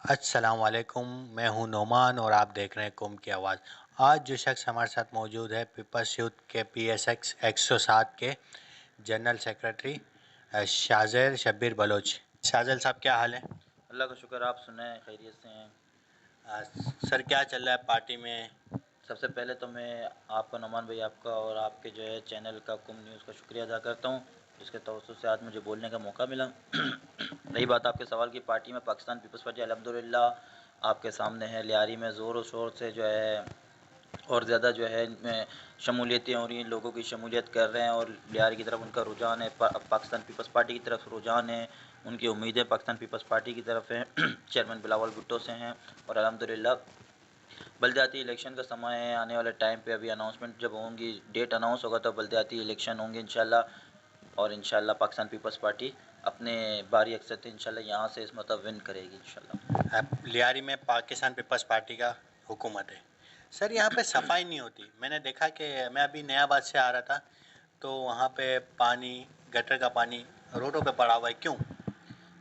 अस्सलाम वालेकुम। मैं हूं नोमान और आप देख रहे हैं कुम की आवाज़। आज जो शख्स हमारे साथ मौजूद है पीपल्स यूथ के PSX 107 के जनरल सेक्रेटरी शाज़ेर शब्बीर बलोच। शाज़ेल साहब, क्या हाल है? अल्लाह का शुक्र, आप सुनाएं, खैरियत से हैं? अ, सर, क्या चल रहा है पार्टी में? सबसे पहले तो मैं आपका, नोमान भाई, आपका और आपके जो है चैनल का, कुम न्यूज़ का शुक्रिया अदा करता हूं, जिसके तवज्जुह से आज मुझे बोलने का मौका मिला। रही बात आपके सवाल की, पार्टी में पाकिस्तान पीपल्स पार्टी अल्हम्दुलिल्लाह आपके सामने है। लियारी में ज़ोर और शोर से जो है और ज़्यादा जो है इनमें शमूलियतें हो रही हैं, लोगों की शमूलियत कर रहे हैं और लियारी की तरफ उनका रुझान है, पाकिस्तान पीपल्स पार्टी की तरफ रुझान है, उनकी उम्मीदें पाकिस्तान पीपल्स पार्टी की तरफ हैं। चेयरमैन बिलावल भुट्टो से हैं और अल्हम्दुलिल्लाह बलदियाती इलेक्शन का समय है। आने वाले टाइम पे अभी अनाउंसमेंट जब होंगी, डेट अनाउंस होगा तो बलदियाती इलेक्शन होंगे इंशाल्लाह, और इंशाल्लाह पाकिस्तान पीपल्स पार्टी अपने भारी अक्सर इंशाल्लाह यहाँ से इस मतलब विन करेगी इंशाल्लाह। लियारी में पाकिस्तान पीपल्स पार्टी का हुकूमत है। सर, यहाँ पे सफाई नहीं होती। मैंने देखा कि मैं अभी नयाबाद से आ रहा था तो वहाँ पे पानी, गटर का पानी रोडों पे पड़ा हुआ है। क्यों?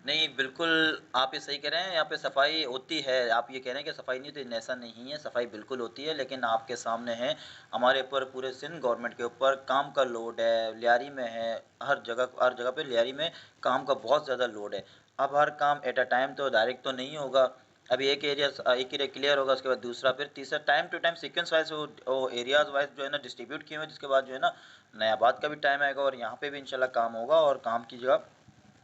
नहीं, बिल्कुल आप ये सही कह रहे हैं, यहाँ पे सफाई होती है। आप ये कह रहे हैं कि सफाई नहीं होती, ऐसा नहीं है, सफाई बिल्कुल होती है, लेकिन आपके सामने है, हमारे ऊपर पूरे सिंध गवर्नमेंट के ऊपर काम का लोड है। लियारी में है, हर जगह पे लियारी में काम का बहुत ज़्यादा लोड है। अब हर काम एट अ टाइम तो डायरेक्ट तो नहीं होगा। अभी एक एरिया क्लियर होगा, उसके बाद दूसरा, फिर तीसरा, time to time sequence wise वो एरियाज वाइज जो है ना डिस्ट्रीब्यूट किए हुए, जिसके बाद जो है ना नया बात का भी टाइम आएगा और यहाँ पे भी इंशाल्लाह काम होगा और काम की जगह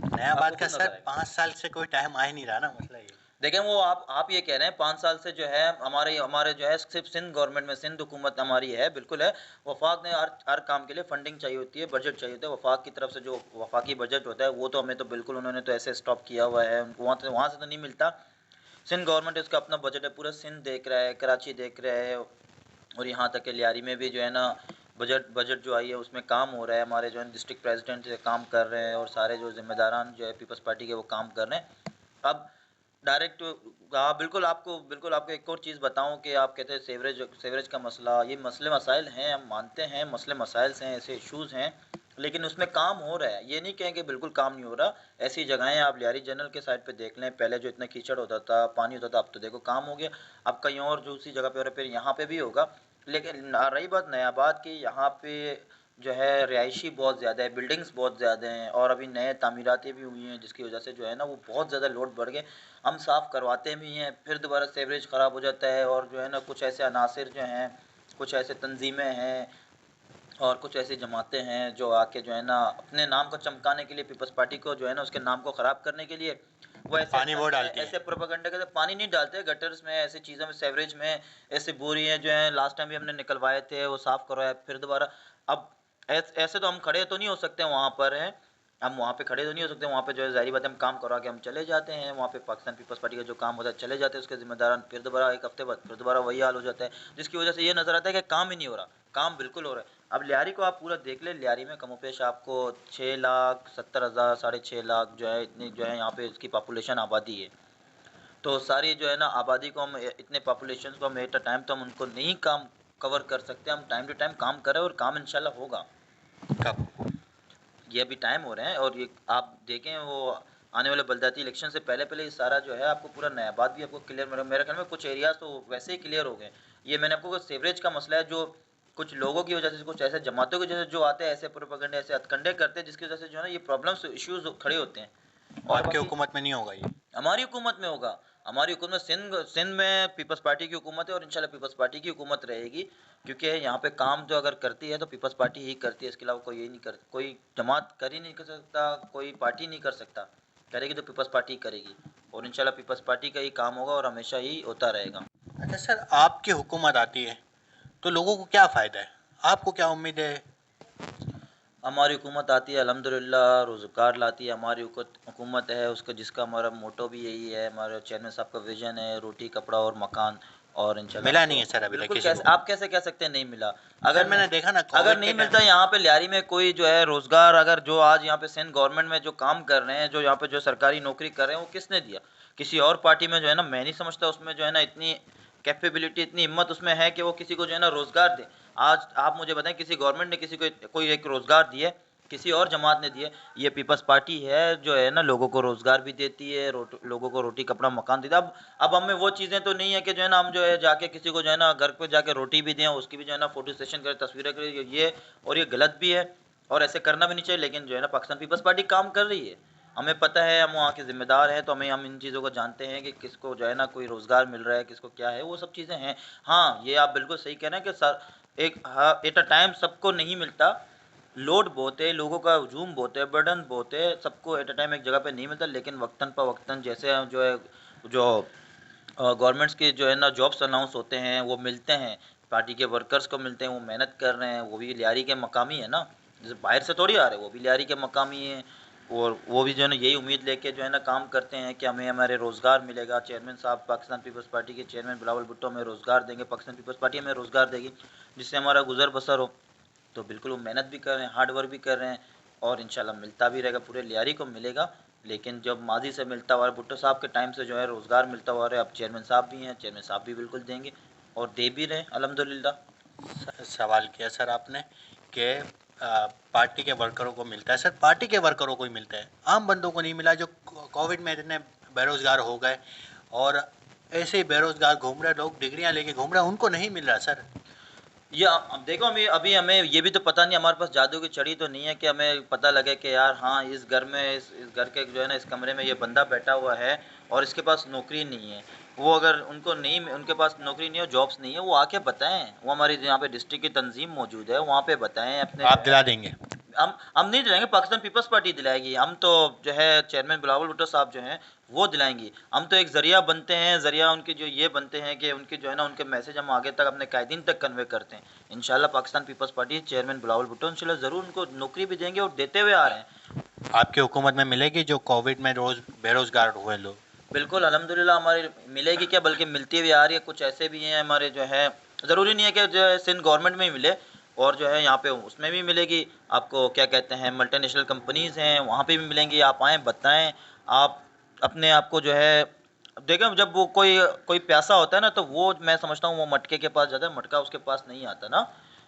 नयाबाद आपको का खुद सर नजर आएगा। 5 साल से कोई टाइम आ ही नहीं रहा ना, मसला ये। देखें, वो आप ये कह रहे हैं 5 साल से जो है हमारे हमारे जो है सिर्फ सिंध गवर्नमेंट में, सिंध हुकूमत हमारी है, बिल्कुल है। वफाक ने हर काम के लिए फंडिंग चाहिए होती है, बजट चाहिए होता है। वफाक की तरफ से जो वफाकी बजट होता है वो तो हमें तो बिल्कुल उन्होंने तो ऐसे स्टॉप किया हुआ है, उनको वहाँ से तो नहीं मिलता। सिंध गवर्नमेंट इसका अपना बजट है, पूरा सिंध देख रहा है, कराची देख रहा है, और यहाँ तक कि लियारी में भी जो है ना बजट बजट जो आई है उसमें काम हो रहा है। हमारे जो है डिस्ट्रिक्ट प्रेसिडेंट से काम कर रहे हैं और सारे जो जिम्मेदारान जो है पीपल्स पार्टी के वो काम कर रहे हैं। अब डायरेक्ट, हाँ बिल्कुल आपको एक और चीज़ बताऊं कि आप कहते हैं सेवरेज सेवरेज का मसला, ये मसले मसाइल हैं, हम मानते हैं मसले मसाइल हैं, ऐसे इश्यूज़ हैं, लेकिन उसमें काम हो रहा है। ये नहीं कहें कि बिल्कुल काम नहीं हो रहा। ऐसी जगहें आप लियारी जनरल के साइड पे देख लें, पहले जो इतना कीचड़ होता था, पानी होता था, अब तो देखो काम हो गया। अब कहीं और जो उसी जगह पे हो रहा है, फिर यहाँ पे भी होगा। लेकिन रही बात नयाबाद की, यहाँ पे जो है रिहायशी बहुत ज़्यादा है, बिल्डिंग्स बहुत ज़्यादा हैं और अभी नए तामीरातें भी हुई हैं, जिसकी वजह से जो है ना वो बहुत ज़्यादा लोड बढ़ गए। हम साफ़ करवाते भी हैं, फिर दोबारा सीवरेज ख़राब हो जाता है, और जो है ना कुछ ऐसे अनासिर जो हैं, कुछ ऐसे तंजीमें हैं और कुछ ऐसी जमातें हैं जो आके जो है ना अपने नाम को चमकाने के लिए, पीपल्स पार्टी को जो है ना उसके नाम को ख़राब करने के लिए वो ऐसे पानी एक्शन वो में, डालती ऐसे हैं। प्रोपेगेंडा करते, पानी नहीं डालते गटर्स में, ऐसी चीज़ों में, सेवरेज में ऐसी बोरियां जो हैं, लास्ट टाइम भी हमने निकलवाए थे, वो साफ़ करवाया फिर दोबारा। अब ऐसे तो हम खड़े तो नहीं हो सकते वहाँ पर हैं, हम वहाँ पे खड़े तो नहीं हो सकते, वहाँ पे जो है ज़ाहिर बात है हम काम करवा के हम चले जाते हैं। वहाँ पे पाकिस्तान पीपल्स पार्टी का जो काम होता है चले जाते हैं उसके ज़िम्मेदारान, फिर दोबारा एक हफ्ते बाद फिर दोबारा वही हाल हो जाता है, जिसकी वजह से ये नज़र आता है कि काम ही नहीं हो रहा। काम बिल्कुल हो रहा है। अब लियारी को आप पूरा देख ले, लियारी में कमोपेश आपको 6,70,000, 6.5 लाख जो है, इतनी जो है यहाँ पे इसकी पॉपुलेशन आबादी है। तो सारी जो है ना आबादी को हम इतने पॉपुलेशन को हम एट अ टाइम तो हम उनको नहीं काम कवर कर सकते। हम टाइम टू टाइम काम करें और काम इंशाल्लाह होगा। कब? ये अभी टाइम हो रहे हैं और ये आप देखें, वो आने वाले बलदाती इलेक्शन से पहले पहले ये सारा जो है आपको पूरा नया बात भी आपको क्लियर, मेरे ख्याल में कुछ एरियाज तो वैसे ही क्लियर हो गए। ये मैंने आपको सेवरेज का मसला है, जो कुछ लोगों की वजह से, कुछ ऐसे जमातों की वजह से जो आते हैं, ऐसे प्रोपेगेंडे, ऐसे हथकंडे करते हैं, जिसकी वजह से जो है ना ये प्रॉब्लम्स इश्यूज खड़े होते हैं। और आपकी बाकी हुकूमत में नहीं होगा ये? हमारी हुकूमत में होगा। हमारी हुकूमत में सिंध सिंध में पीपल्स पार्टी की हुकूमत है और इंशाल्लाह पीपल्स पार्टी की हुकूमत रहेगी, क्योंकि यहाँ पे काम जो अगर करती है तो पीपल्स पार्टी ही करती है, इसके अलावा कोई ये नहीं कर, कोई जमात कर ही नहीं कर सकता, कोई पार्टी नहीं कर सकता। करेगी तो पीपल्स पार्टी करेगी और इंशाल्लाह पीपल्स पार्टी का ही काम होगा और हमेशा ही होता रहेगा। अच्छा सर, आपकी हुकूमत आती है तो लोगों को क्या फ़ायदा है? आपको क्या उम्मीद है? हमारी हुकूमत आती है, अल्हम्दुलिल्लाह रोज़गार लाती है। हमारी हुकूमत है उसका, जिसका हमारा मोटो भी यही है, हमारे चेयरमैन साहब का विज़न है रोटी कपड़ा और मकान, और इंशाल्लाह मिला नहीं हमको है सर अभी तक बिल्कुल। किसी कैसे को? आप कैसे कह सकते हैं नहीं मिला? सर, अगर मैंने देखा ना अगर कोविड के नहीं टाइम। मिलता यहाँ पे लियारी में कोई जो है रोज़गार, अगर जो आज यहाँ पे सिंध गवर्नमेंट में जो काम कर रहे हैं, जो यहाँ पे जो सरकारी नौकरी कर रहे हैं, वो किसने दिया? किसी और पार्टी में जो है ना, मैं नहीं समझता उसमें जो है ना इतनी कैपेबिलिटी, इतनी हिम्मत उसमें है कि वो किसी को जो है ना रोज़गार दे। आज आप मुझे बताएं किसी गवर्नमेंट ने किसी को कोई एक रोज़गार दिया है? किसी और जमात ने दी है। ये पीपल्स पार्टी है जो है ना, लोगों को रोजगार भी देती है, लोगों को रोटी कपड़ा मकान देती है। अब हमें वो चीज़ें तो नहीं है कि जो है ना हम जो है जाके किसी को जो है ना घर पे जाके रोटी भी दें, उसकी भी जो है ना फोटो सेशन करें, तस्वीरें करें, ये और ये गलत भी है और ऐसे करना भी नहीं चाहिए। लेकिन जो है ना पाकिस्तान पीपल्स पार्टी काम कर रही है, हमें पता है, हम वहाँ के जिम्मेदार हैं, तो हम इन चीज़ों को जानते हैं कि किसको जो है ना कोई रोज़गार मिल रहा है, किसको क्या है, वो सब चीज़ें हैं। हाँ, ये आप बिल्कुल सही कह रहे हैं कि सर एक एट अ टाइम सबको नहीं मिलता, लोड बहुत है, लोगों का हजूम बहुत है, बर्डन बहुत है, सबको एट अ टाइम एक जगह पे नहीं मिलता। लेकिन वक्तन पर वक्तन जैसे जो है जो गवर्नमेंट्स के जो है ना जॉब्स अनाउंस होते हैं वो मिलते हैं, पार्टी के वर्कर्स को मिलते हैं, वो मेहनत कर रहे हैं, वो भी लियारी के मकामी है ना, जैसे बाहर से थोड़ी आ रहे हैं, वो भी लियारी के मकामी हैं। और वो भी जो है ना यही उम्मीद लेके जो है ना काम करते हैं कि हमें हमारे रोज़गार मिलेगा। चेयरमैन साहब पाकिस्तान पीपल्स पार्टी के चेयरमैन बिलावल भुट्टो हमें रोज़गार देंगे, पाकिस्तान पीपल्स पार्टी हमें रोज़गार देगी, जिससे हमारा गुजर बसर हो। तो बिल्कुल वो मेहनत भी कर रहे हैं, हार्ड वर्क भी कर रहे हैं और इंशाल्लाह मिलता भी रहेगा, पूरे लियारी को मिलेगा। लेकिन जब माजी से मिलता हुआ है, भुट्टो साहब के टाइम से जो है रोज़गार मिलता हुआ है, अब चेयरमैन साहब भी हैं, चेयरमैन साहब भी बिल्कुल देंगे और दे भी रहे हैं अल्हम्दुलिल्लाह। सवाल किया सर आपने कि पार्टी के वर्करों को मिलता है। सर पार्टी के वर्करों को ही मिलता है, आम बंदों को नहीं मिला, जो कोविड में इतने बेरोजगार हो गए और ऐसे ही बेरोजगार घूम रहे लोग, डिग्रियां लेके घूम रहे हैं, उनको नहीं मिल रहा सर। ये अब देखो, हमें अभी हमें ये भी तो पता नहीं, हमारे पास जादू की छड़ी तो नहीं है कि हमें पता लगे कि यार हाँ इस घर में इस घर के जो है ना इस कमरे में ये बंदा बैठा हुआ है और इसके पास नौकरी नहीं है। वो अगर उनको नहीं, उनके पास नौकरी नहीं है, जॉब्स नहीं है, वो आके बताएं, वो हमारी यहाँ पे डिस्ट्रिक्ट की तंजीम मौजूद है, वहाँ पे बताएं अपने आप जो है। दिला देंगे? हम नहीं दिलाएंगे, पाकिस्तान पीपल्स पार्टी दिलाएगी। हम तो जो है चेयरमैन बिलावल भुट्टो साहब जो हैं वो दिलाएंगी। हम तो एक ज़रिया बनते हैं, ज़रिया उनके जो ये बनते हैं कि उनके जो है ना उनके मैसेज हम आगे तक अपने कायदीन तक कन्वे करते हैं। इंशाल्लाह Pakistan people's party chairman Bilawal Bhutto इंशाल्लाह ज़रूर उनको नौकरी भी देंगे और देते हुए आ रहे हैं। आपकी हुकूमत में मिलेगी जो कोविड में रोज बेरोजगार हुए लोग? बिल्कुल अल्हम्दुलिल्लाह हमारी मिलेगी, क्या बल्कि मिलती भी आ रही है। कुछ ऐसे भी हैं हमारे जो है, ज़रूरी नहीं है कि जो है सिंध गवर्नमेंट में ही मिले, और जो है यहाँ पे उसमें भी मिलेगी आपको, क्या कहते हैं, मल्टीनेशनल कंपनीज़ हैं वहाँ पे भी मिलेंगी। आप आएँ बताएँ, आप अपने आप को जो है देखें, जब वो कोई कोई प्यासा होता है ना, तो वो मैं समझता हूँ वो मटके के पास जाता है, मटका उसके पास नहीं आता ना।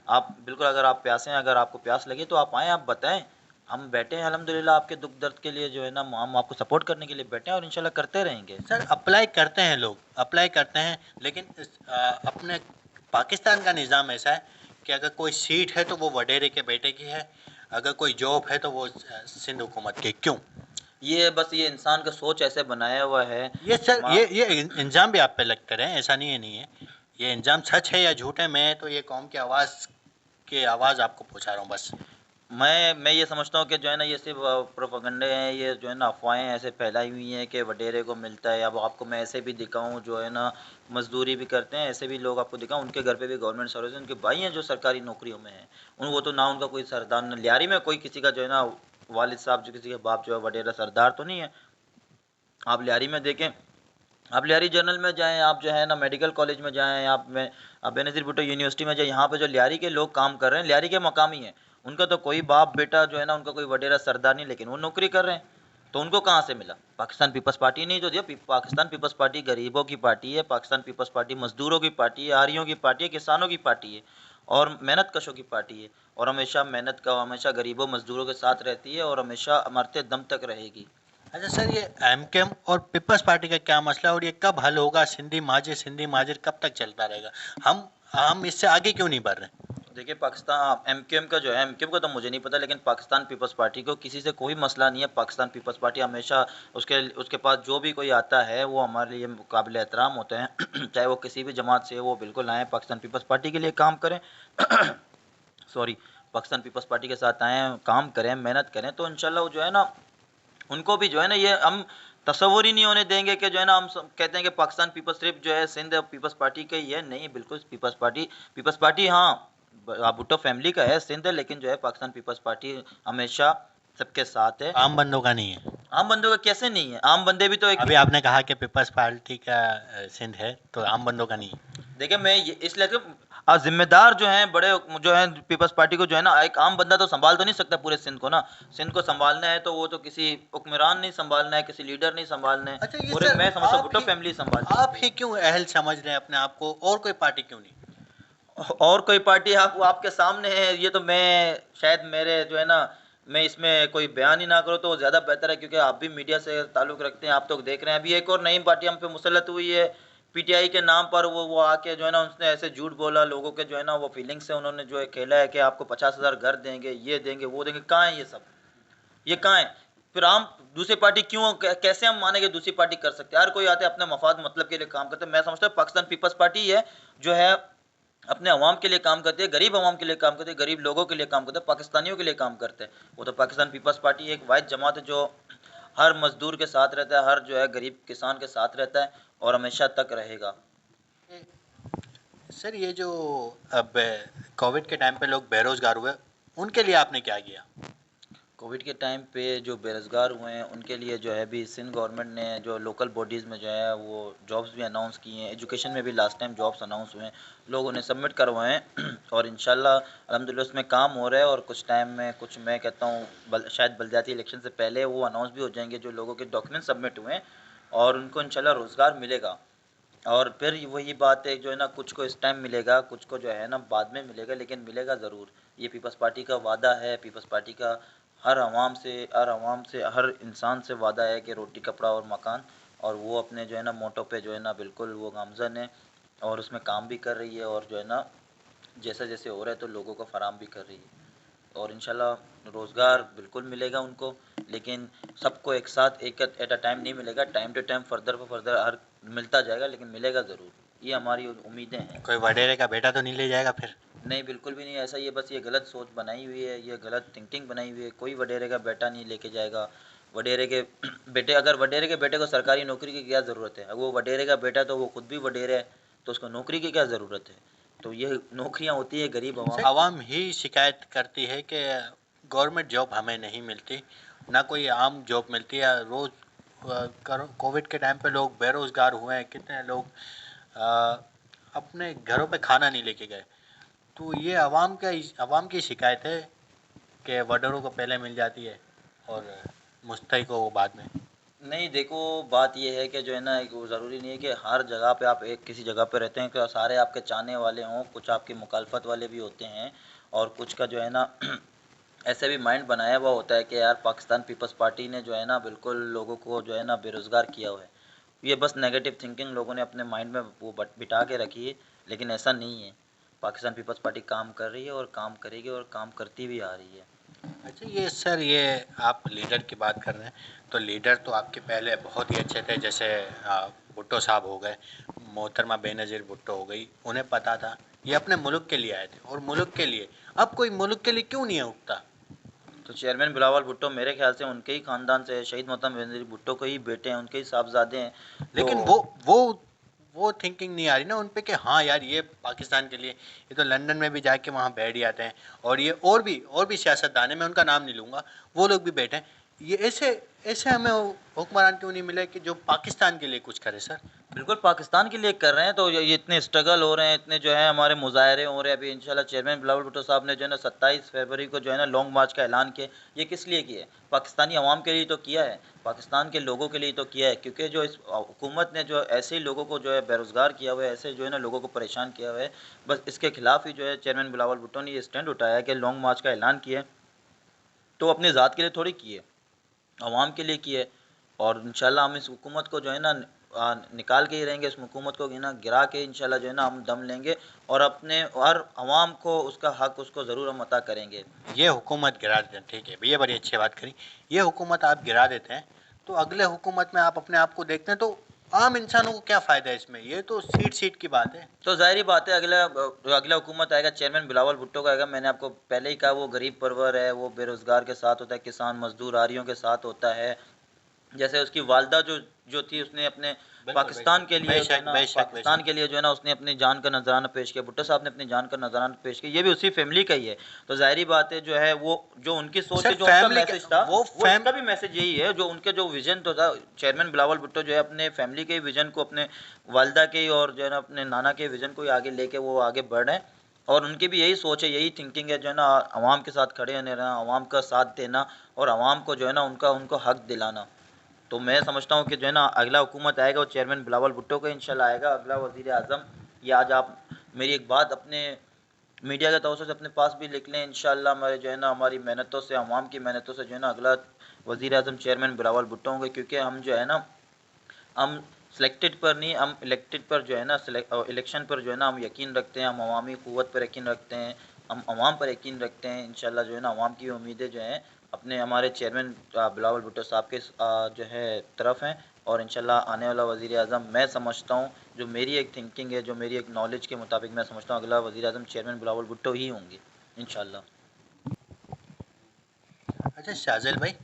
आप बिल्कुल, अगर आप प्यासे हैं, अगर आपको प्यास लगी तो आप आएँ, आप बताएँ, हम बैठे हैं अल्हम्दुलिल्लाह आपके दुख दर्द के लिए जो है ना, हम आपको सपोर्ट करने के लिए बैठे हैं और इंशाल्लाह करते रहेंगे। सर अप्लाई करते हैं लोग, अप्लाई करते हैं, लेकिन अपने पाकिस्तान का निज़ाम ऐसा है कि अगर कोई सीट है तो वो वडेरे के बेटे की है, अगर कोई जॉब है तो वो सिंध हुकूमत की। क्यों? ये बस ये इंसान का सोच ऐसे बनाया हुआ है। ये सर मा ये इल्ज़ाम भी आप पे लगते रहे, ऐसा नहीं है। ये इल्ज़ाम सच है या झूठ है, मैं तो ये कौम की आवाज़ आपको पहुँचा रहा हूँ बस। मैं ये समझता हूँ कि जो है ना ये सिर्फ प्रोपेगेंडे हैं, ये जो है ना अफवाहें ऐसे फैलाई हुई हैं कि वडेरे को मिलता है। अब आपको मैं ऐसे भी दिखाऊँ जो है ना मजदूरी भी करते हैं, ऐसे भी लोग आपको दिखाऊँ उनके घर पे भी गवर्नमेंट सर्विस है, उनके भाई हैं जो सरकारी नौकरियों में हैं, उन वो तो ना उनका कोई सरदार, न लियारी में कोई किसी का जो है ना वालिद साहब, जो किसी के बाप जो है वडेरा सरदार तो नहीं है। आप लियारी में देखें, आप लियारी जनरल में जाएँ, आप जो है ना मेडिकल कॉलेज में जाएँ, आप बेनज़ीर भुट्टो यूनिवर्सिटी में जाएँ, यहाँ पे जो लियारी के लोग काम कर रहे हैं, लियारी के मकामी हैं, उनका तो कोई बाप बेटा जो है ना, उनका कोई वडेरा सरदार नहीं, लेकिन वो नौकरी कर रहे हैं। तो उनको कहाँ से मिला? पाकिस्तान पीपल्स पार्टी ने ही तो दिया। पाकिस्तान पीपल्स पार्टी गरीबों की पार्टी है, पाकिस्तान पीपल्स पार्टी मजदूरों की पार्टी है, आरियों की पार्टी है, किसानों की पार्टी है और मेहनत कशों की पार्टी है, और हमेशा मेहनत का, हमेशा गरीबों मजदूरों के साथ रहती है और हमेशा मरते दम तक रहेगी। अच्छा सर, ये एमकेएम और पीपल्स पार्टी का क्या मसला है और ये कब हल होगा? सिंधी माजिर कब तक चलता रहेगा? हम इससे आगे क्यों नहीं बढ़ रहे? देखिए, पाकिस्तान एमक्यूएम का जो है, एमक्यूएम का तो मुझे नहीं पता, लेकिन पाकिस्तान पीपल्स पार्टी को किसी से कोई मसला नहीं है। पाकिस्तान पीपल्स पार्टी हमेशा उसके उसके पास जो भी कोई आता है वो हमारे लिए काबिल एहतराम होते हैं चाहे वो किसी भी जमात से, वो बिल्कुल आएँ पाकिस्तान पीपल्स पार्टी के लिए काम करें सॉरी, पाकिस्तान पीपल्स पार्टी के साथ आएँ, काम करें, मेहनत करें, तो इंशाल्लाह वो जो है ना उनको भी जो है ना, ये हम तसव्वुर ही नहीं होने देंगे कि जो है ना हम कहते हैं कि पाकिस्तान पीपल्स सिर्फ जो है सिंध पीपल्स पार्टी का ही है। नहीं, बिल्कुल पीपल्स पार्टी हाँ भुट्टो फैमिली का है सिंध, लेकिन जो है पाकिस्तान पीपल्स पार्टी हमेशा सबके साथ है। आम बंदों का नहीं है? आम बंदों का कैसे नहीं है? आम बंदे भी तो एक, अभी आपने कहा कि पीपल्स पार्टी का सिंध है, तो आम बंदों का नहीं है? देखिए मैं ये इसलिए कि जिम्मेदार जो हैं बड़े, जो हैं पीपल्स पार्टी को जो है ना, एक आम बंदा तो संभाल तो नहीं सकता पूरे सिंध को ना। सिंध को संभालना है तो वो तो किसी हुक्मरान नहीं संभालना है, किसी लीडर नहीं संभालना है, अच्छा ये पूरे सर, मैं समझता हूँ भुट्टो फैमिली संभालती है। आप ही क्यों अहल समझ रहे हैं अपने आप को, और कोई पार्टी क्यों नहीं? और कोई पार्टी आप आपके सामने है, ये तो मैं शायद मेरे जो है ना मैं इसमें कोई बयान ही ना करूँ तो ज़्यादा बेहतर है, क्योंकि आप भी मीडिया से ताल्लुक़ रखते हैं, आप तो देख रहे हैं। अभी एक और नई पार्टी हम पे मुसल्लत हुई है, पीटीआई के नाम पर वो आके जो है ना उसने ऐसे झूठ बोला, लोगों के जो है ना वो फीलिंग्स से उन्होंने जो है खेला है कि आपको 50,000 घर देंगे, ये देंगे, वो देंगे। कहाँ है ये सब? ये कहाँ है? फिर हम दूसरी पार्टी क्यों कैसे हम मानेंगे दूसरी पार्टी कर सकते हैं? हर कोई आते अपने मफाद मतलब के लिए काम करते हैं। मैं समझता हूँ पाकिस्तान पीपल्स पार्टी है जो है अपने अवाम के लिए काम करती है, गरीब अवाम के लिए काम करती है, गरीब लोगों के लिए काम करते हैं, पाकिस्तानियों के लिए काम करते हैं। वो तो पाकिस्तान पीपल्स पार्टी एक वाहिद जमात है जो हर मजदूर के साथ रहता है, हर जो है गरीब किसान के साथ रहता है और हमेशा तक रहेगा। सर ये जो अब कोविड के टाइम पे लोग बेरोजगार हुए, उनके लिए आपने क्या किया? कोविड के टाइम पे जो बेरोज़गार हुए हैं उनके लिए जो है भी सिंध गवर्नमेंट ने जो लोकल बॉडीज़ में जो है वो जॉब्स भी अनाउंस किए हैं। एजुकेशन में भी लास्ट टाइम जॉब्स अनाउंस हुए हैं, लोगों ने सबमिट करवाए हैं और इंशाल्लाह अल्हम्दुलिल्लाह उसमें काम हो रहा है और कुछ टाइम में, कुछ मैं कहता हूँ शायद बलदियाती इलेक्शन से पहले वो अनाउंस भी हो जाएंगे जो लोगों के डॉक्यूमेंट सबमिट हुए हैं, और उनको इंशाल्लाह रोज़गार मिलेगा। और फिर वही बात है जो है ना, कुछ को इस टाइम मिलेगा, कुछ को जो है ना बाद में मिलेगा, लेकिन मिलेगा ज़रूर। ये पीपल्स पार्टी का वादा है, पीपल्स पार्टी का हर हर इंसान से वादा है कि रोटी कपड़ा और मकान, और वो अपने जो है ना मोटो पे जो है ना बिल्कुल वो गामज़न है और उसमें काम भी कर रही है, और जो है ना जैसे जैसे हो रहा है तो लोगों को फराम भी कर रही है, और इंशाल्लाह रोज़गार बिल्कुल मिलेगा उनको। लेकिन सबको एक साथ एक एट अ टाइम नहीं मिलेगा, टाइम टू टाइम फर्दर पर फर्दर हर मिलता जाएगा, लेकिन मिलेगा ज़रूर। ये हमारी उम्मीदें हैं। कोई वडेरे का बेटा तो नहीं ले जाएगा फिर? नहीं, बिल्कुल भी नहीं ऐसा, ये बस ये गलत सोच बनाई हुई है, ये गलत थिंकिंग बनाई हुई है। कोई वडेरे का बेटा नहीं लेके जाएगा। वडेरे के बेटे, अगर वडेरे के बेटे को सरकारी नौकरी की क्या ज़रूरत है? अगर वो वडेरे का बेटा तो वो खुद भी वडेरे है, तो उसको नौकरी की क्या ज़रूरत है? तो ये नौकरियां होती है गरीब सर आवाम। आवाम ही शिकायत करती है कि गवर्नमेंट जॉब हमें नहीं मिलती, ना कोई आम जॉब मिलती है। रोज़ कोविड के टाइम पे लोग बेरोजगार हुए हैं, कितने लोग अ, अपने घरों पे खाना नहीं लेके गए। तो ये आवाम की शिकायत है कि वडोरों को पहले मिल जाती है और मुस्तैक को वो बाद में। नहीं देखो, बात ये है कि जो है ना एक वो ज़रूरी नहीं है कि हर जगह पे आप एक किसी जगह पे रहते हैं कि सारे आपके चाहने वाले हों, कुछ आपकी मुखालफत वाले भी होते हैं, और कुछ का जो है ना ऐसे भी माइंड बनाया हुआ होता है कि यार पाकिस्तान पीपल्स पार्टी ने जो है ना बिल्कुल लोगों को जो है ना बेरोज़गार किया हुआ है। ये बस नेगेटिव थिंकिंग लोगों ने अपने माइंड में वो बिठा के रखी है, लेकिन ऐसा नहीं है। पाकिस्तान पीपल्स पार्टी काम कर रही है और काम करेगी और काम करती भी आ रही है। अच्छा ये सर, ये आप लीडर की बात कर रहे हैं, तो लीडर तो आपके पहले बहुत ही अच्छे थे, जैसे भुट्टो साहब हो गए, मोहतरमा बेनज़ीर भुट्टो हो गई, उन्हें पता था ये अपने मुल्क के लिए आए थे और मुल्क के लिए। अब कोई मुल्क के लिए क्यों नहीं है उठता? तो चेयरमैन बिलावल भुट्टो मेरे ख्याल से उनके ही खानदान से है, शहीद मोहतरम बेनज़ीर भुट्टो के ही बेटे हैं, उनके ही साहबजादे हैं। तो लेकिन वो थिंकिंग नहीं आ रही ना उन पे कि हाँ यार ये पाकिस्तान के लिए, ये तो लंदन में भी जाके वहाँ बैठ जाते हैं, और ये और भी सियासतदान है, मैं उनका नाम नहीं लूँगा, वो लोग भी बैठे हैं। ये ऐसे ऐसे हमें हुक्मरान क्यों नहीं मिले कि जो पाकिस्तान के लिए कुछ करे सर? बिल्कुल पाकिस्तान के लिए कर रहे हैं, तो ये इतने स्ट्रगल हो रहे हैं, इतने जो है हमारे मुजाहरे हो रहे हैं। अभी इंशाल्लाह चेयरमैन बिलावल भुट्टो साहब ने जो है ना 27 फरवरी को जो है ना लॉन्ग मार्च का ऐलान किया। ये किस लिए किया है? पाकिस्तानी अवाम के लिए तो किया है, पाकिस्तान के लोगों के लिए तो किया है, क्योंकि जो इस हुकूमत ने जो ऐसे ही लोगों को जो है बेरोज़गार किया हुआ है, ऐसे जो है ना लोगों को परेशान किया हुआ है, बस इसके खिलाफ ही जो है चेयरमैन बिलावल भुट्टो ने ये स्टैंड उठाया है कि लॉन्ग मार्च का ऐलान किया है। तो अपनी ज़ात के लिए थोड़ी किए, अवाम के लिए किए। और इंशाल्लाह हम इस हुकूमत को जो है ना निकाल के ही रहेंगे, इस हुकूमत को ना गिरा के इंशाल्लाह जो है ना हम दम लेंगे, और अपने हर अवाम को उसका हक उसको ज़रूर हम अता करेंगे। ये हुकूमत गिरा देते हैं, ठीक है, ये बड़ी अच्छी बात करी। ये हुकूमत आप गिरा देते हैं, तो अगले हुकूमत में आप अपने आप को देखते हैं, तो आम इंसानों को क्या फ़ायदा है इसमें? ये तो सीट सीट की बात है। तो ज़ाहिर बात है अगला हुकूमत आएगा, चेयरमैन बिलावल भुट्टो का आएगा। मैंने आपको पहले ही कहा वो गरीब परवर है, वो बेरोज़गार के साथ होता है, किसान मजदूर आरियों के साथ होता है। जैसे उसकी वालदा जो जो थी, उसने अपने बिल्कुल पाकिस्तान बेशक के लिए जो है बेशक ना बेशक पाकिस्तान बेशक। के लिए जो है ना उसने अपनी जान का नजराना पेश किया। भुट्टो साहब ने अपनी जान का नजराना पेश किया, ये भी उसी फैमिली का ही है। तो जाहिर बात है जो है वो जो उनकी सोच सर है, जो उनका फैमिली मैसेज था, वो वो फैम इसका भी मैसेज यही है। जो उनके जो विजन तो था, चेयरमैन बिलावल भुट्टो जो है अपने फैमिली के विजन को, अपने वालदा के और जो है ना अपने नाना के विजन को ही आगे लेके वो आगे बढ़ रहे हैं। और उनकी भी यही सोच है, यही थिंकिंग है जो है ना आवाम के साथ खड़े होने रहना, आवाम का साथ देना, और आवाम को जो है ना उनका उनको हक दिलाना। तो मैं समझता हूँ कि जो है ना अगला हुकूमत आएगा वो चेयरमैन बिलावल भुट्टो का इंशाल्लाह आएगा, अगला वज़ीर आज़म। ये आज आप मेरी एक बात अपने मीडिया के तवज्जो से अपने पास भी लिख लें। इंशाल्लाह हमारे जो है ना हमारी मेहनतों से, अवाम की मेहनतों से जो है ना अगला वज़ीर आज़म चेयरमैन बिलावल भुट्टो होंगे, क्योंकि हम जो है ना हम सिलेक्टेड पर नहीं, हम इलेक्टेड पर जो है ना इलेक्शन पर जो है ना हम यकीन रखते हैं, हम अवामी क़ुव्वत पर यकीन रखते हैं, हम अवाम पर यकीन रखते हैं। इंशाल्लाह जो है ना अवाम की उम्मीदें जो हैं अपने हमारे चेयरमैन बिलावल भुट्टो साहब के जो है तरफ हैं, और इंशाल्लाह आने वाला वज़ीर आज़म मैं समझता हूँ, जो मेरी एक थिंकिंग है, जो मेरी एक नॉलेज के मुताबिक मैं समझता हूँ अगला वज़ीर आज़म चेयरमैन बिलावल भुट्टो ही होंगे इंशाल्लाह। अच्छा शाजिल भाई,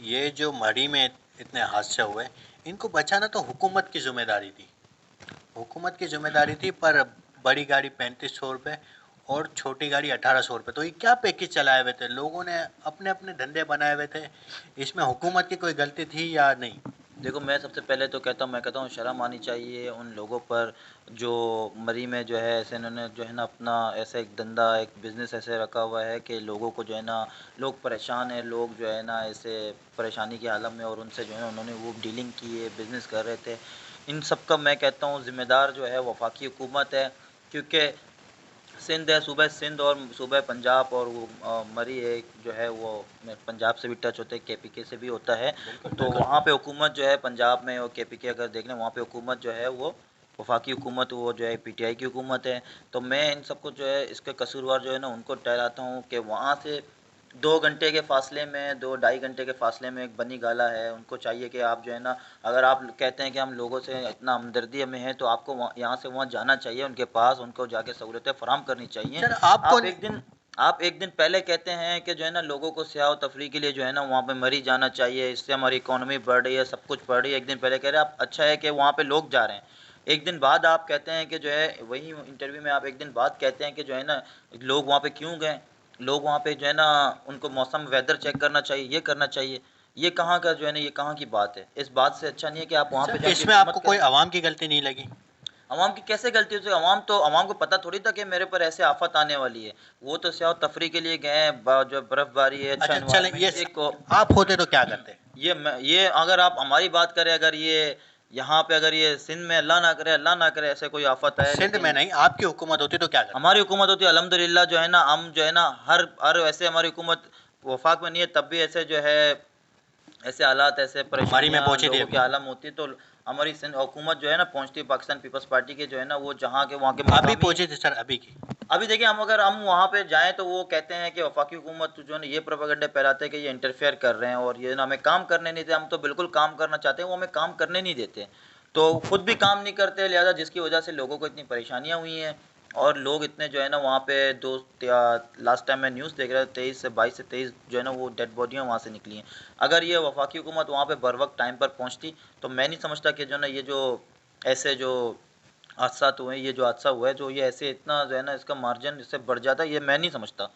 ये जो मरी में इतने हादसे हुए, इनको बचाना तो हुकूमत की जिम्मेदारी थी, हुकूमत की जिम्मेदारी थी, पर बड़ी गाड़ी 3500 रुपये और छोटी गाड़ी 1800 रुपये, तो ये क्या पैकेज चलाए हुए थे लोगों ने, अपने अपने धंधे बनाए हुए थे, इसमें हुकूमत की कोई गलती थी या नहीं? देखो मैं सबसे पहले तो मैं कहता हूँ शर्म आनी चाहिए उन लोगों पर जो मरी में जो है ऐसे इन्होंने जो है ना अपना ऐसा एक धंधा, एक बिज़नेस ऐसे रखा हुआ है कि लोगों को जो है ना, लोग परेशान हैं, लोग जो है ना ऐसे परेशानी के आलम में, और उनसे जो है ना उन्होंने वो डीलिंग की है, बिज़नेस कर रहे थे। इन सब का मैं कहता हूँ ज़िम्मेदार जो है वफाकी हुकूमत है, क्योंकि सिंध है, सूबह सिंध और सूबह पंजाब, और वो मरी है जो है वो पंजाब से भी टच होते हैं, केपीके से भी होता है। बिल्कुल तो बिल्कुल। वहाँ पे हुकूमत जो है पंजाब में और केपीके अगर देख लें, वहाँ पे हुकूमत जो है वो वफाकी हुकूमत, वो जो है पीटीआई की हुकूमत है। तो मैं इन सबको जो है इसके कसूरवार जो है ना उनको ठहराता हूँ कि वहाँ से 2 घंटे के फासले में, 2 ढाई घंटे के फासले में एक बनी गाला है। उनको चाहिए कि आप जो है ना, अगर आप कहते हैं कि हम लोगों से इतना हमदर्दी हमें है, तो आपको यहाँ से वहाँ जाना चाहिए, उनके पास उनको जाके सहूलतें फराहम करनी चाहिए। सर आपको आप एक दिन पहले कहते हैं कि जो है ना लोगों को सयाह व तफरीह के लिए जो है ना वहाँ पे मरी जाना चाहिए, इससे हमारी इकोनॉमी बढ़ रही है, सब कुछ बढ़ रही है। एक दिन पहले कह रहे हैं आप, अच्छा है कि वहाँ पे लोग जा रहे हैं। एक दिन बाद आप कहते हैं कि जो है, वही इंटरव्यू में आप एक दिन बाद कहते हैं कि जो है ना लोग वहाँ पे क्यों गए, लोग वहाँ पे जो है ना उनको मौसम वेदर चेक करना चाहिए, ये करना चाहिए। ये कहाँ का जो है ना, ये कहाँ की बात है? इस बात से अच्छा नहीं है कि आप वहाँ पे सर जाके इसमें हुकूमत आपको कोई करें। आवाम की गलती नहीं लगी? अवाम की कैसे गलती हो सकती है? अवाम को पता थोड़ी था कि मेरे पर ऐसे आफत आने वाली है। वो तो सयाह तफरीह के लिए गए हैं, जो बर्फबारी है, अच्छा अच्छा चलें, ये इन्वायरमेंट एक आप होते तो क्या करते? ये अगर आप हमारी बात करें, अगर ये यहाँ पे अगर ये सिंध में अल्लाह ना करे ऐसे कोई आफत आए, सिंध में लेकिन नहीं, आपकी हुकूमत होती तो क्या करते? हमारी हुकूमत होती है अल्हम्दुलिल्लाह, जो है ना हम जो है ना हर ऐसे हमारी हुकूमत वफाक में नहीं है, तब भी ऐसे जो है ऐसे हालात, ऐसे मरी में परेशानियाँ पहुंची थी लोगों के अभी? आलम होती है, तो हमारी सिंध हुकूमत जो है ना पहुँचती है, पाकिस्तान पीपल्स पार्टी के जो है ना वो जहाँ के वहाँ के अभी मकामी। पहुंची थी सर, अभी की? अभी देखिए, अगर हम वहाँ पे जाएँ तो वो कहते हैं कि वफाकी हुकूमत जो है ना ये प्रोपेगेंडा फैलाते हैं कि ये इंटरफेयर कर रहे हैं और ये ना हमें काम करने नहीं देते। हम तो बिल्कुल काम करना चाहते हैं, वो हमें काम करने नहीं देते। तो खुद भी काम नहीं करते, लिहाजा जिसकी वजह से लोगों को इतनी परेशानियाँ हुई हैं, और लोग इतने जो है ना वहाँ पे लास्ट टाइम मैं न्यूज़ देख रहा था, 22 से 23 जो है ना वो डेड बॉडियाँ वहाँ से निकली हैं। अगर ये वफाकी हुकूमत वहाँ पे बर वक्त टाइम पर पहुँचती, तो मैं नहीं समझता कि जो है ना ये जो ऐसे जो हादसा हुए हैं, ये जो हादसा हुआ है, जो ये ऐसे इतना जो है ना इसका मार्जिन इससे बढ़ जाता है, ये मैं नहीं समझता।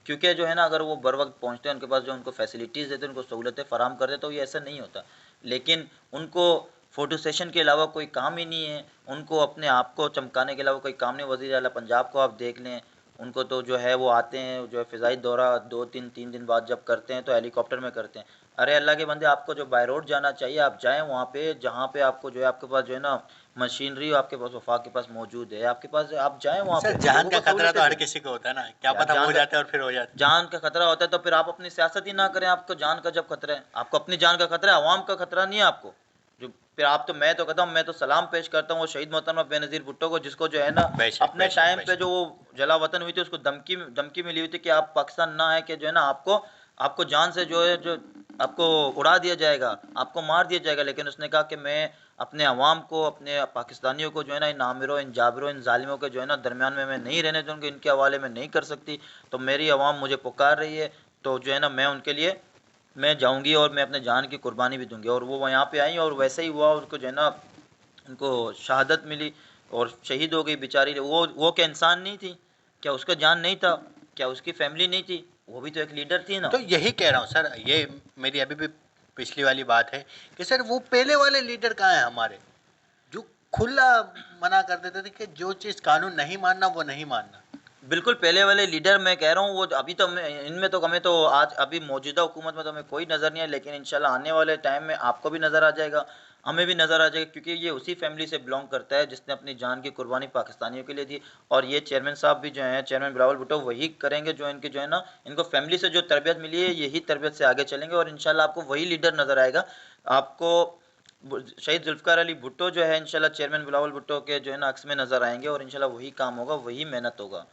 क्योंकि जो है ना अगर वो बर वक्त पहुँचते हैं, उनके पास जो उनको फैसिलिटीज़ देते हैं, उनको सहूलतें फराहम कर देते, तो ये ऐसा नहीं होता। लेकिन उनको फ़ोटो सेशन के अलावा कोई काम ही नहीं है, उनको अपने आप को चमकाने के अलावा कोई काम नहीं। वज़ीर आला पंजाब को आप देख लें, उनको तो जो है वो आते हैं, जो है फ़िज़ाई दौरा 2-3 दिन बाद जब करते हैं तो हेलीकॉप्टर में करते हैं। अरे अल्लाह के बंदे, आपको जो बाय रोड जाना चाहिए, आप जाएँ वहाँ पे जहाँ पे आपको जो है आपके पास जो है ना मशीनरी आपके पास वफाक के पास मौजूद है, आपके पास आप जाएँ वहाँ सर पे, जान लोगों का को खतरा तो सहूलतें हर दें। किसी को होता है ना, क्या यार पता हो जान का जाते और फिर हो जाते। जान का खतरा होता है तो फिर आप अपनी सियासत ही ना करें। आपको जान का जब खतरा है, आपको अपनी जान का खतरा है, अवाम का खतरा नहीं है आपको। जो फिर आप तो, मैं तो कहता हूँ, मैं तो सलाम पेश करता हूँ वो शहीद मोहतरमा बेनज़ीर भुट्टो को, जिसको जो है ना बेशक अपने बेशक टाइम पे बेशक। जो वो जला वतन हुई थी, उसको धमकी धमकी मिली हुई थी कि आप पाकिस्तान ना आए, कि जो है ना आपको आपको जान से जो है जो आपको उड़ा दिया जाएगा, आपको मार दिया जाएगा। लेकिन उसने कहा कि मैं अपने अवाम को, अपने पाकिस्तानियों को जो है ना इन आमिरों, इन जाबिरों, इन ज़ालिमों के जो है ना दरमियान में मैं नहीं रहने दूँगी, इनके हवाले में नहीं कर सकती। तो मेरी अवाम मुझे पुकार रही है, तो जो है ना मैं उनके लिए मैं जाऊँगी और मैं अपने जान की कुर्बानी भी दूँगी। और वो यहाँ पे आई और वैसे ही हुआ, उसको जो है ना उनको शहादत मिली और शहीद हो गई बेचारी। वो क्या इंसान नहीं थी? क्या उसका जान नहीं था? क्या उसकी फैमिली नहीं थी? वो भी तो एक लीडर थी ना। तो यही कह रहा हूँ सर, ये मेरी अभी भी पिछली वाली बात है कि सर वो पहले वाले लीडर कहाँ हैं हमारे, जो खुला मना कर देते थे कि जो चीज़ कानून नहीं मानना वो नहीं मानना। बिल्कुल पहले वाले लीडर मैं कह रहा हूँ, वो अभी तो इनमें तो हमें तो आज अभी मौजूदा हुकूमत में तो हमें कोई नज़र नहीं है, लेकिन इंशाल्लाह आने वाले टाइम में आपको भी नज़र आ जाएगा, हमें भी नज़र आ जाएगा, क्योंकि ये उसी फैमिली से बिलॉन्ग करता है जिसने अपनी जान की कुर्बानी पाकिस्तानियों के लिए दी। और ये चेयरमैन साहब भी जो हैं, चेयरमैन बिलावल भुट्टो, वही करेंगे जो इनके जो है ना, इनको फैमिली से जो तरबियत मिली है, यही तरबियत से आगे चलेंगे और इंशाल्लाह आपको वही लीडर नज़र आएगा। आपको शहीद जुल्फ़िकार अली भुट्टो जो है इंशाल्लाह चेयरमैन बिलावल भुट्टो के जो है ना अक्स में नज़र आएंगे और इंशाल्लाह वही काम होगा, वही मेहनत होगा।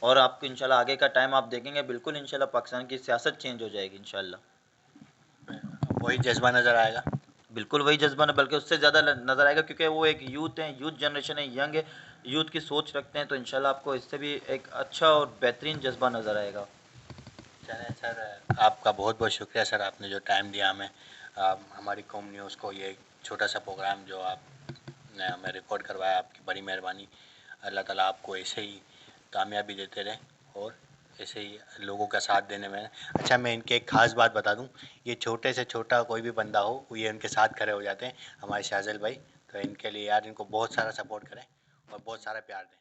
और आपको इंशाल्लाह आगे का टाइम आप देखेंगे, बिल्कुल इंशाल्लाह पाकिस्तान की सियासत चेंज हो जाएगी इंशाल्लाह। वही जज्बा नज़र आएगा। बिल्कुल वही जज्बा न, बल्कि उससे ज़्यादा नज़र आएगा, क्योंकि वो एक यूथ है, यूथ जनरेशन है, यंग है, यूथ की सोच रखते हैं, तो इंशाल्लाह आपको इससे भी एक अच्छा और बेहतरीन जज्बा नज़र आएगा। चलें सर, आपका बहुत बहुत शुक्रिया सर, आपने जो टाइम दिया हमें, हमारी कॉम न्यूज़ को ये छोटा सा प्रोग्राम जो आपने हमें रिकॉर्ड करवाया, आपकी बड़ी मेहरबानी। अल्लाह ताला आपको ऐसे ही कामयाबी देते रहे और ऐसे ही लोगों का साथ देने में। अच्छा, मैं इनके एक ख़ास बात बता दूं, ये छोटे से छोटा कोई भी बंदा हो, वो ये उनके साथ खड़े हो जाते हैं, हमारे शाहज़ल भाई। तो इनके लिए यार, इनको बहुत सारा सपोर्ट करें और बहुत सारा प्यार दें।